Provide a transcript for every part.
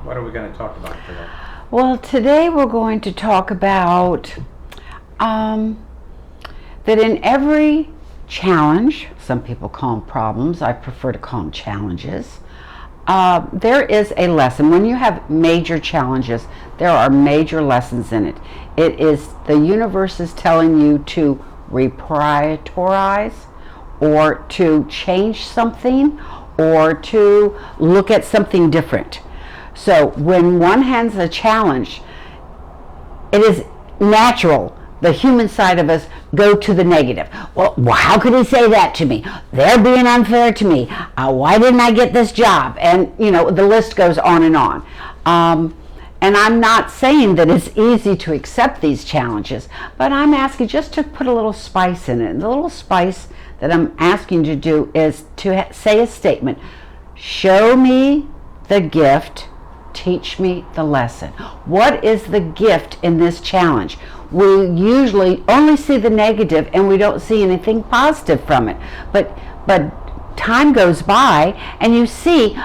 What are we going to talk about today? Well, today we're going to talk about that in every challenge, some people call them problems, I prefer to call them challenges, there is a lesson. When you have major challenges, there are major lessons in it. It is the universe is telling you to reprioritize or to change something or to look at something different. So when one has a challenge, it is natural, the human side of us, go to the negative. Well, how could he say that to me? They're being unfair to me. Why didn't I get this job? And, the list goes on and on. And I'm not saying that it's easy to accept these challenges, but I'm asking just to put a little spice in it. And the little spice that I'm asking you to do is to say a statement. Show me the gift, teach me the lesson. What is the gift in this challenge? We usually only see the negative and we don't see anything positive from it. But time goes by and you see,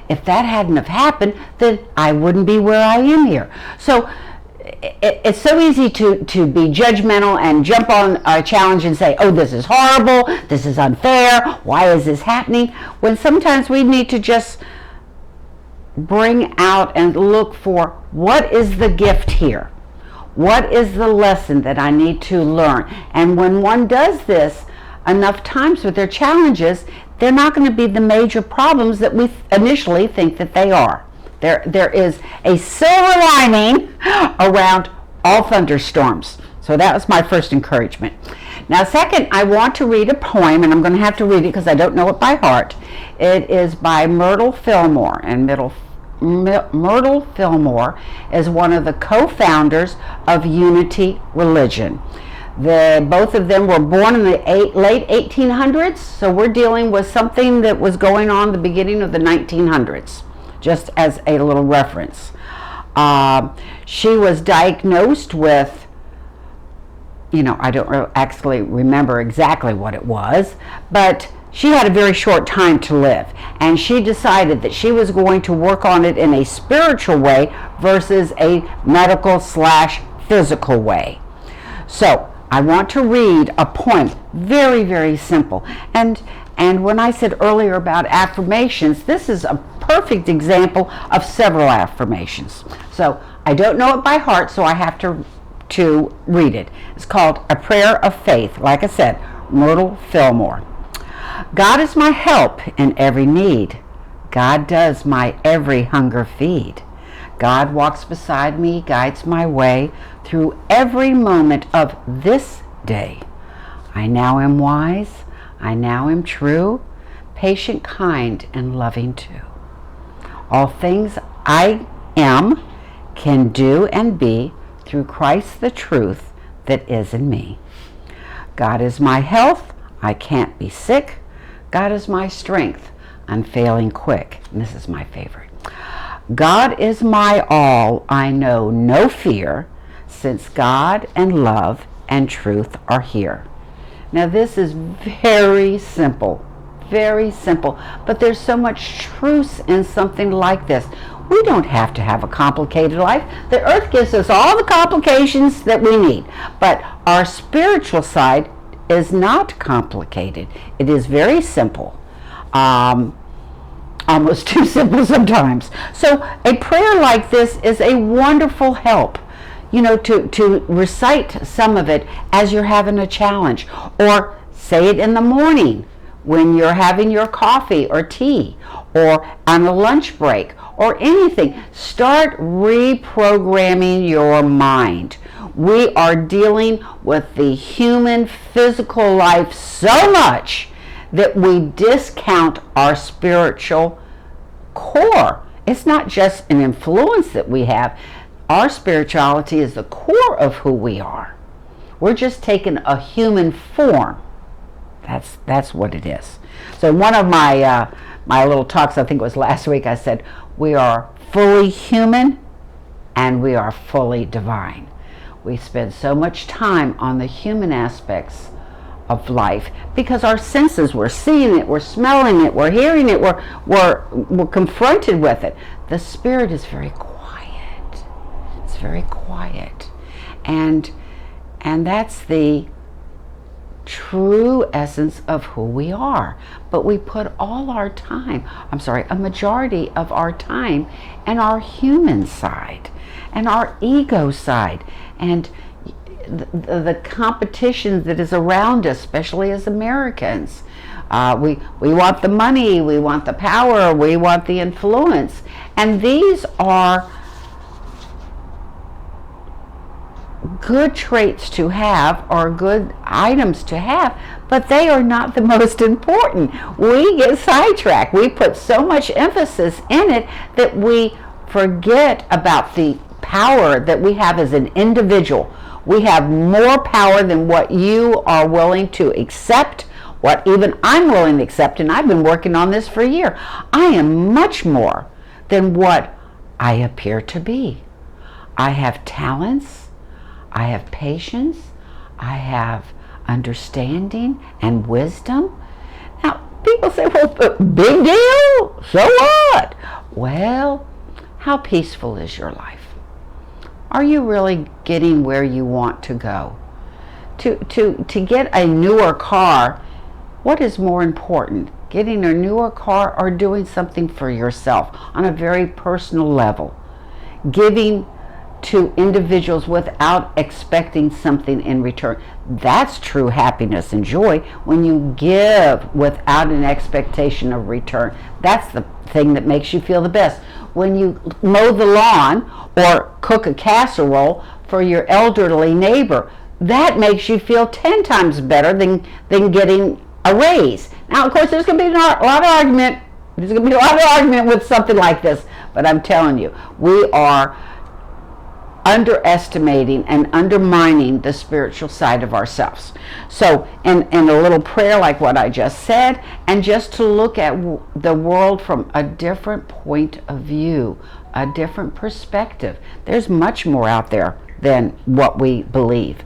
if that hadn't have happened, then I wouldn't be where I am here. So it's so easy to be judgmental and jump on a challenge and say, oh, this is horrible, this is unfair, why is this happening? When sometimes we need to just bring out and look for what is the gift here? What is the lesson that I need to learn? And when one does this enough times with their challenges, they're not going to be the major problems that we initially think that they are. There is a silver lining around all thunderstorms. So that was my first encouragement. Now, second, I want to read a poem, and I'm going to have to read it because I don't know it by heart. It is by Myrtle Fillmore, and Myrtle Fillmore is one of the co-founders of Unity Religion. Both of them were born in the late 1800s, so we're dealing with something that was going on at the beginning of the 1900s, just as a little reference. She was diagnosed with, I don't actually remember exactly what it was, but she had a very short time to live, and she decided that she was going to work on it in a spiritual way versus a medical/physical way. So I want to read a poem, very, very simple. And when I said earlier about affirmations, this is a perfect example of several affirmations. So I don't know it by heart, so I have to read it. It's called A Prayer of Faith. Like I said, Myrtle Fillmore. God is my help in every need. God does my every hunger feed. God walks beside me, guides my way through every moment of this day. I now am wise, I now am true, patient, kind, and loving too. All things I am, can do, and be through Christ the truth that is in me. God is my health, I can't be sick. God is my strength, unfailing quick. And this is my favorite. God is my all, I know no fear, since God and love and truth are here. Now this is very simple, but there's so much truth in something like this. We don't have to have a complicated life. The earth gives us all the complications that we need, but our spiritual side is not complicated. It is very simple. Almost too simple sometimes. So a prayer like this is a wonderful help, to recite some of it as you're having a challenge, or say it in the morning when you're having your coffee or tea, or on a lunch break, or anything. Start reprogramming your mind. We are dealing with the human physical life so much that we discount our spiritual core. It's not just an influence that we have. Our spirituality is the core of who we are. We're just taking a human form. That's what it is. So one of my little talks, I think it was last week, I said, we are fully human and we are fully divine. We spend so much time on the human aspects of life, because our senses, we're seeing it, we're smelling it, we're hearing it, we're confronted with it. The spirit is very quiet. It's very quiet. And that's the true essence of who we are. But we put all our time, a majority of our time in our human side and our ego side, and the competition that is around us, especially as Americans. We want the money, we want the power, we want the influence. And these are good traits to have, or good items to have, but they are not the most important. We get sidetracked. We put so much emphasis in it that we forget about the power that we have as an individual. We have more power than what you are willing to accept, what even I'm willing to accept, and I've been working on this for a year. I am much more than what I appear to be. I have talents, I have patience, I have understanding and wisdom. Now, people say, well, big deal, so what? Well, how peaceful is your life? Are you really getting where you want to go? To get a newer car, what is more important? Getting a newer car or doing something for yourself on a very personal level? Giving to individuals without expecting something in return. That's true happiness and joy, when you give without an expectation of return. That's the thing that makes you feel the best. When you mow the lawn or cook a casserole for your elderly neighbor, that makes you feel 10 times better than getting a raise. Now, of course, there's going to be a lot of argument. There's going to be a lot of argument with something like this, but I'm telling you, we are underestimating and undermining the spiritual side of ourselves. So in a little prayer like what I just said, and just to look at the world from a different point of view, a different perspective. There's much more out there than what we believe.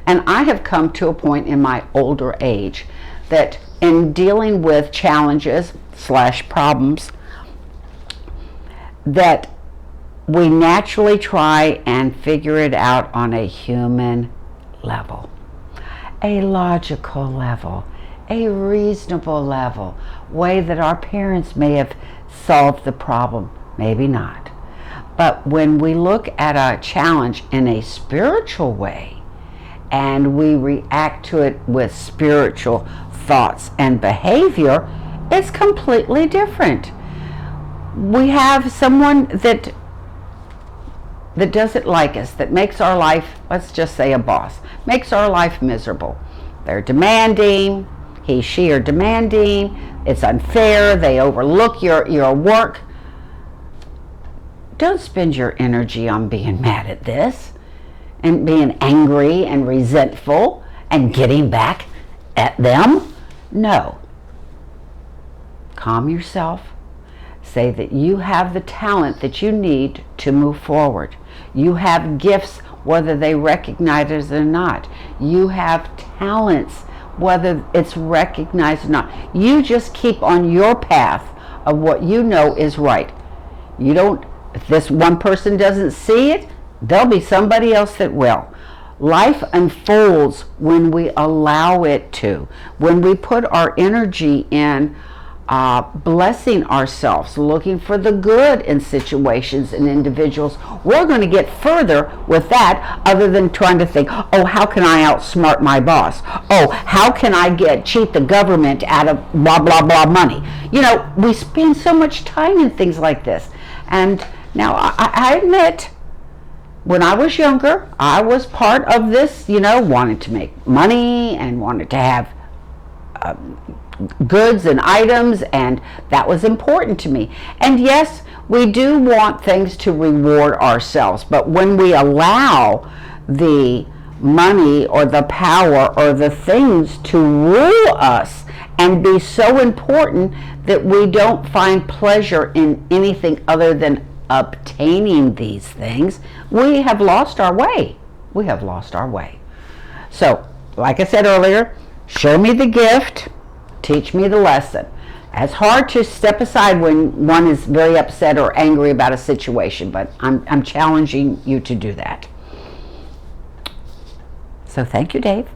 And I have come to a point in my older age that in dealing with challenges / problems, that we naturally try and figure it out on a human level, a logical level, a reasonable level, way that our parents may have solved the problem, maybe not. But when we look at a challenge in a spiritual way, and we react to it with spiritual thoughts and behavior, it's completely different. We have someone that doesn't like us, that makes our life, let's just say a boss, makes our life miserable. They're demanding, he, she are demanding, it's unfair, they overlook your work. Don't spend your energy on being mad at this and being angry and resentful and getting back at them. No. Calm yourself. Say that you have the talent that you need to move forward. You have gifts, whether they recognize it or not. You have talents, whether it's recognized or not. You just keep on your path of what you know is right. You don't, if this one person doesn't see it, there'll be somebody else that will. Life unfolds when we allow it to. When we put our energy in blessing ourselves, looking for the good in situations and individuals, we're going to get further with that, other than trying to think, oh, how can I outsmart my boss? Oh, how can I cheat the government out of blah, blah, blah money? You know, we spend so much time in things like this. And now I admit, when I was younger, I was part of this, wanted to make money and wanted to have goods and items, and that was important to me. And yes, we do want things to reward ourselves, but when we allow the money or the power or the things to rule us and be so important that we don't find pleasure in anything other than obtaining these things, we have lost our way. We have lost our way. So, like I said earlier, Show me the gift, teach me the lesson. It's hard to step aside when one is very upset or angry about a situation, but I'm challenging you to do that. So thank you, Dave.